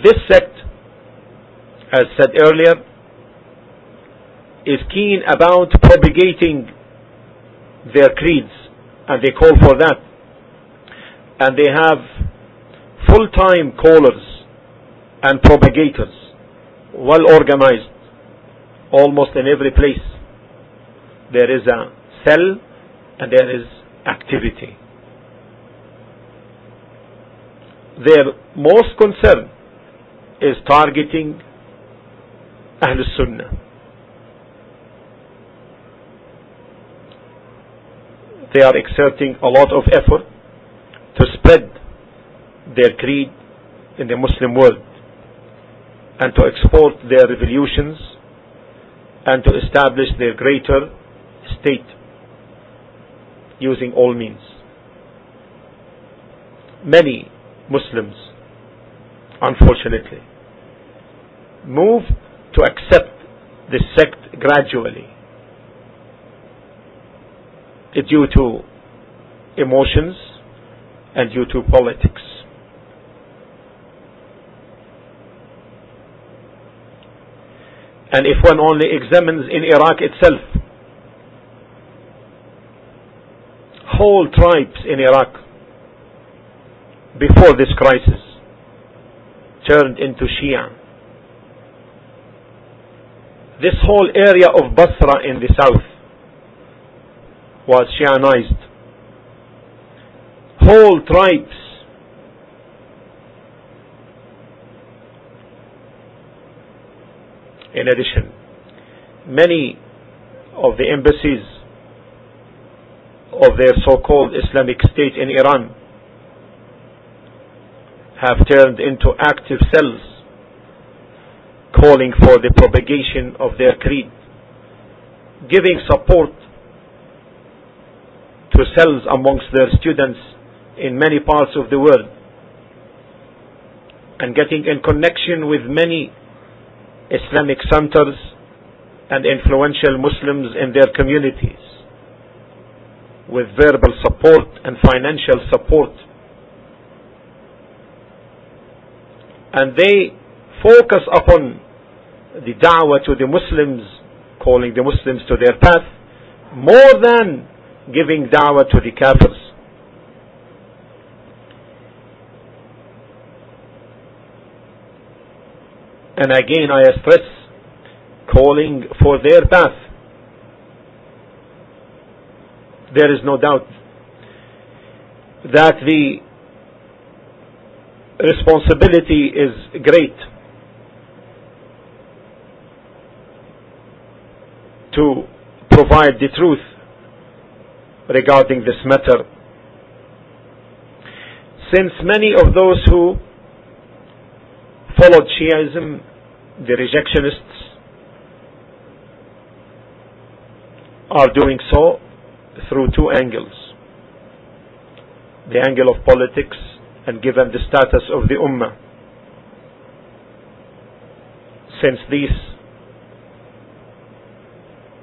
This sect, as said earlier, is keen about propagating their creeds, and they call for that. And they have full-time callers and propagators, well organized, almost in every place. There is a cell and there is activity. Their most concern is targeting Ahlul Sunnah. They are exerting a lot of effort to spread their creed in the Muslim world and to export their revolutions and to establish their greater state using all means. Many Muslims, unfortunately, move to accept this sect gradually due to emotions and due to politics. And if one only examines in Iraq itself, whole tribes in Iraq before this crisis turned into Shia. This whole area of Basra in the south was Shianized. Whole tribes in addition, many of the embassies of their so-called Islamic State in Iran have turned into active cells calling for the propagation of their creed, giving support to cells amongst their students in many parts of the world, and getting in connection with many Islamic centers and influential Muslims in their communities with verbal support and financial support. And they focus upon the da'wah to the Muslims, calling the Muslims to their path, more than giving da'wah to the kafirs. And again I stress, calling for their path. There is no doubt that the responsibility is great to provide the truth regarding this matter, since many of those who followed Shiaism, the rejectionists, are doing so through two angles. The angle of politics, and given the status of the Ummah, since these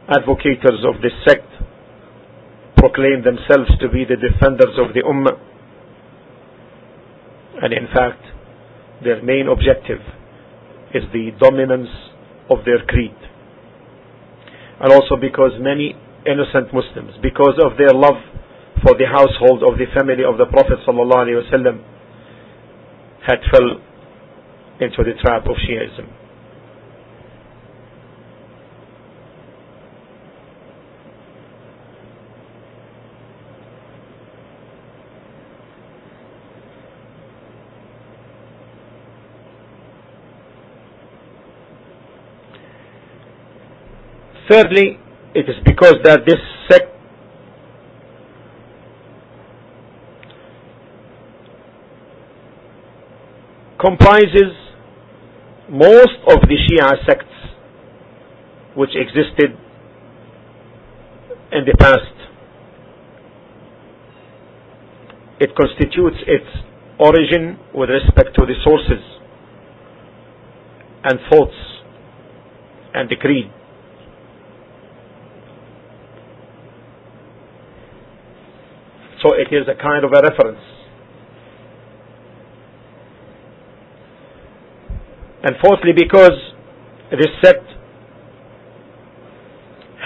advocates of this sect proclaim themselves to be the defenders of the Ummah, and in fact their main objective is the dominance of their creed. And also because many innocent Muslims, because of their love for the household of the family of the Prophet ﷺ, had fell into the trap of Shiaism. Thirdly, it is because that this sect comprises most of the Shia sects which existed in the past. It constitutes its origin with respect to the sources and thoughts and the creed. So it is a kind of a reference. And fourthly, because this sect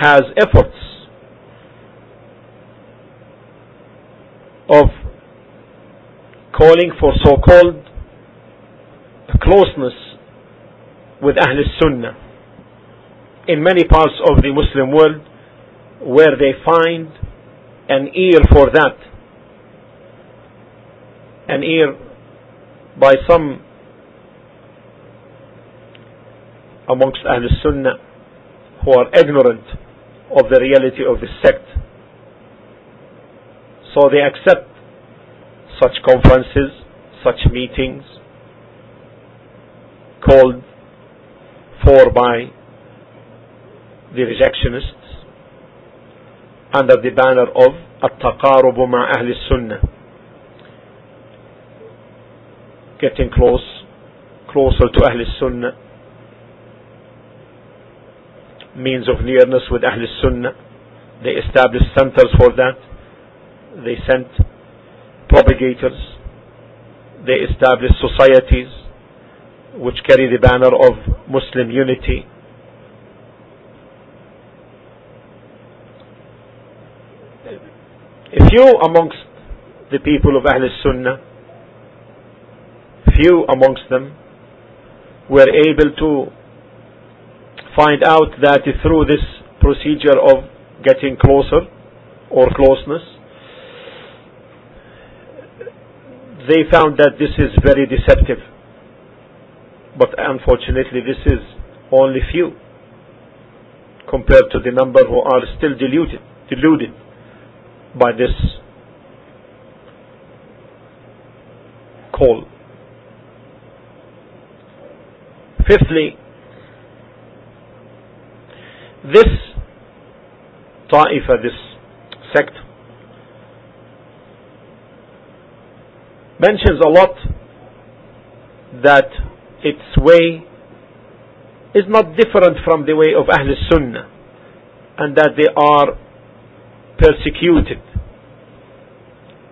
has efforts of calling for so-called closeness with Ahl Sunnah in many parts of the Muslim world, where they find an ear for that, an ear by some amongst Ahl Sunnah who are ignorant of the reality of the sect. So they accept such conferences, such meetings called for by the rejectionists under the banner of التقارب مع أهل السنة, getting closer to Ahl Sunnah, means of nearness with Ahl Sunnah. They established centers for that. They sent propagators. They established societies which carry the banner of Muslim unity. Few amongst the people of Ahl Sunnah, few amongst them were able to find out that through this procedure of getting closer or closeness, they found that this is very deceptive. But unfortunately, this is only few compared to the number who are still deluded by this call. Fifthly, this ta'ifa, this sect, mentions a lot that its way is not different from the way of Ahl Sunnah, and that they are persecuted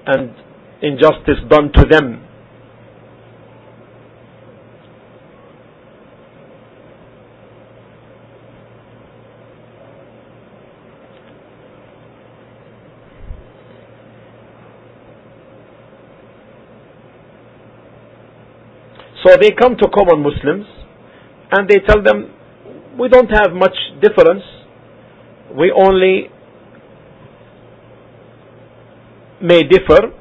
and injustice done to them. So they come to common Muslims and they tell them, we don't have much difference, we only may differ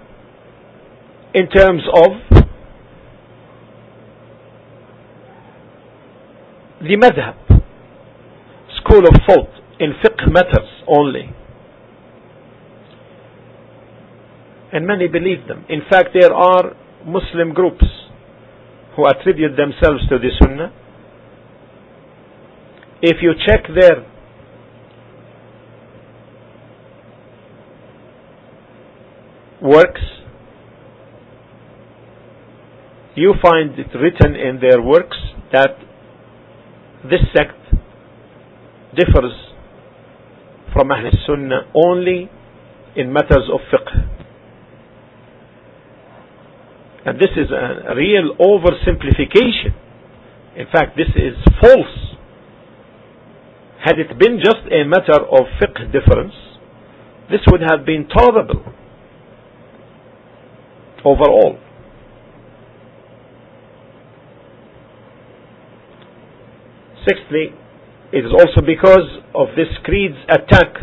in terms of the madhab, school of thought, in fiqh matters only. And many believe them. In fact, there are Muslim groups who attribute themselves to the Sunnah. If you check their works, you find it written in their works that this sect differs from Ahl Sunnah only in matters of fiqh. And this is a real oversimplification. In fact, this is false. Had it been just a matter of fiqh difference, this would have been tolerable overall. Sixthly, it is also because of this creed's attack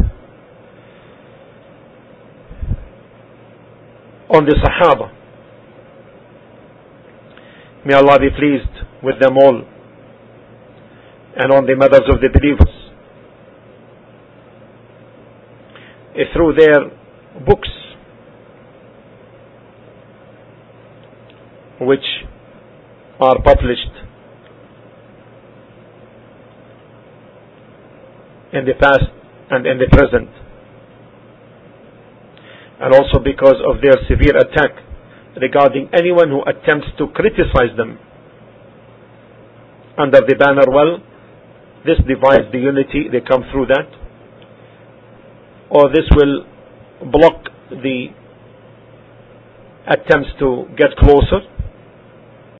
on the Sahaba. May Allah be pleased with them all, and on the mothers of the believers. Through their books, which are published in the past and in the present, and also because of their severe attack regarding anyone who attempts to criticize them under the banner, well, this divides the unity, they come through that, or this will block the attempts to get closer.